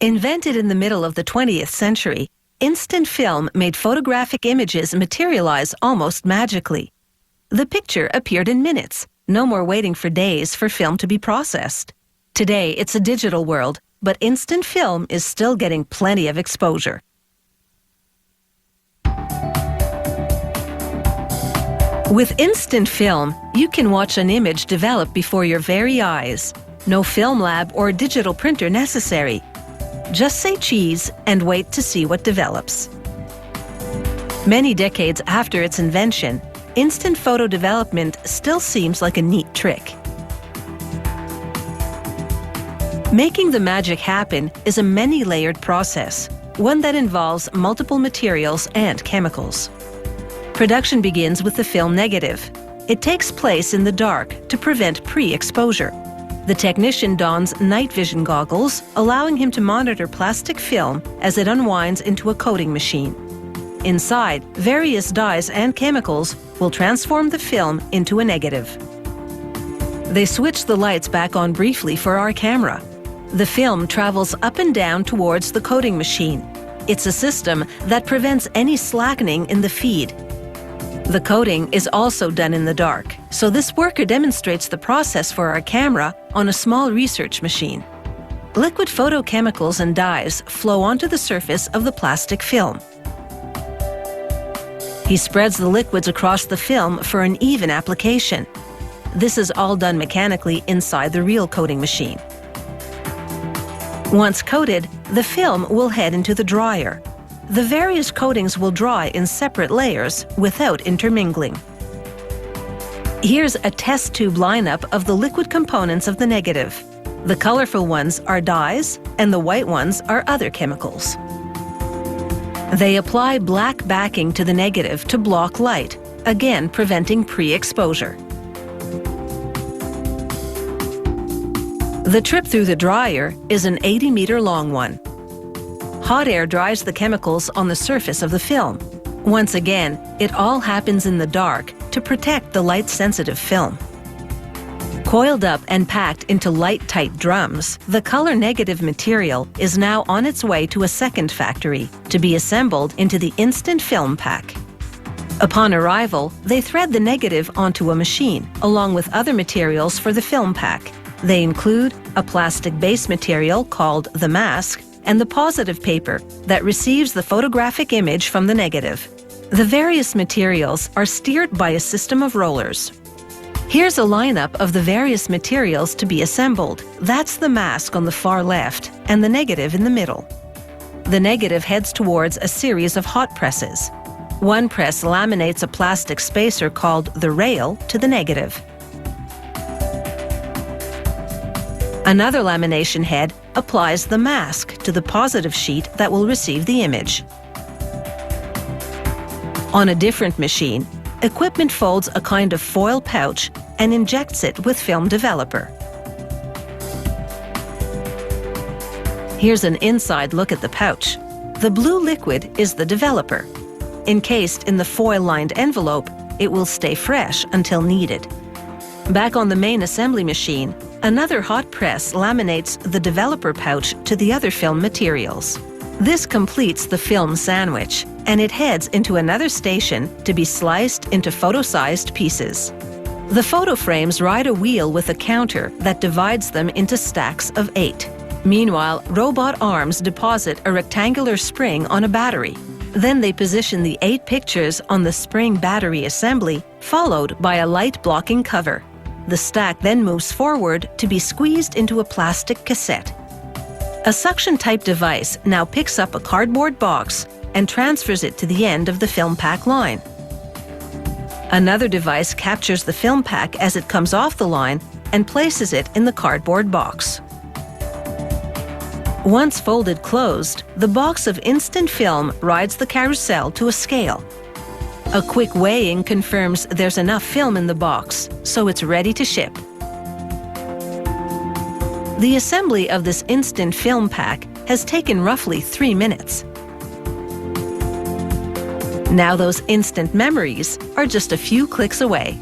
Invented in the middle of the 20th century, instant film made photographic images materialize almost magically. The picture appeared in minutes, no more waiting for days for film to be processed. Today, it's a digital world, but instant film is still getting plenty of exposure. With instant film, you can watch an image develop before your very eyes. No film lab or digital printer necessary. Just say cheese and wait to see what develops. Many decades after its invention, instant photo development still seems like a neat trick. Making the magic happen is a many-layered process, one that involves multiple materials and chemicals. Production begins with the film negative. It takes place in the dark to prevent pre-exposure. The technician dons night vision goggles, allowing him to monitor plastic film as it unwinds into a coating machine. Inside, various dyes and chemicals will transform the film into a negative. They switch the lights back on briefly for our camera. The film travels up and down towards the coating machine. It's a system that prevents any slackening in the feed. The coating is also done in the dark, so this worker demonstrates the process for our camera on a small research machine. Liquid photochemicals and dyes flow onto the surface of the plastic film. He spreads the liquids across the film for an even application. This is all done mechanically inside the real coating machine. Once coated, the film will head into the dryer. The various coatings will dry in separate layers without intermingling. Here's a test tube lineup of the liquid components of the negative. The colorful ones are dyes, and the white ones are other chemicals. They apply black backing to the negative to block light, again preventing pre-exposure. The trip through the dryer is an 80-meter-long one. Hot air dries the chemicals on the surface of the film. Once again, it all happens in the dark to protect the light-sensitive film. Coiled up and packed into light-tight drums, the color-negative material is now on its way to a second factory to be assembled into the instant film pack. Upon arrival, they thread the negative onto a machine, along with other materials for the film pack. They include a plastic base material called the mask and the positive paper that receives the photographic image from the negative. The various materials are steered by a system of rollers. Here's a lineup of the various materials to be assembled. That's the mask on the far left and the negative in the middle. The negative heads towards a series of hot presses. One press laminates a plastic spacer called the rail to the negative. Another lamination head applies the mask to the positive sheet that will receive the image. On a different machine, equipment folds a kind of foil pouch and injects it with film developer. Here's an inside look at the pouch. The blue liquid is the developer. Encased in the foil-lined envelope, it will stay fresh until needed. Back on the main assembly machine, another hot press laminates the developer pouch to the other film materials. This completes the film sandwich, and it heads into another station to be sliced into photo-sized pieces. The photo frames ride a wheel with a counter that divides them into stacks of 8. Meanwhile, robot arms deposit a rectangular spring on a battery. Then they position the 8 pictures on the spring battery assembly, followed by a light-blocking cover. The stack then moves forward to be squeezed into a plastic cassette. A suction-type device now picks up a cardboard box and transfers it to the end of the film pack line. Another device captures the film pack as it comes off the line and places it in the cardboard box. Once folded closed, the box of instant film rides the carousel to a scale. A quick weighing confirms there's enough film in the box, so it's ready to ship. The assembly of this instant film pack has taken roughly 3 minutes. Now those instant memories are just a few clicks away.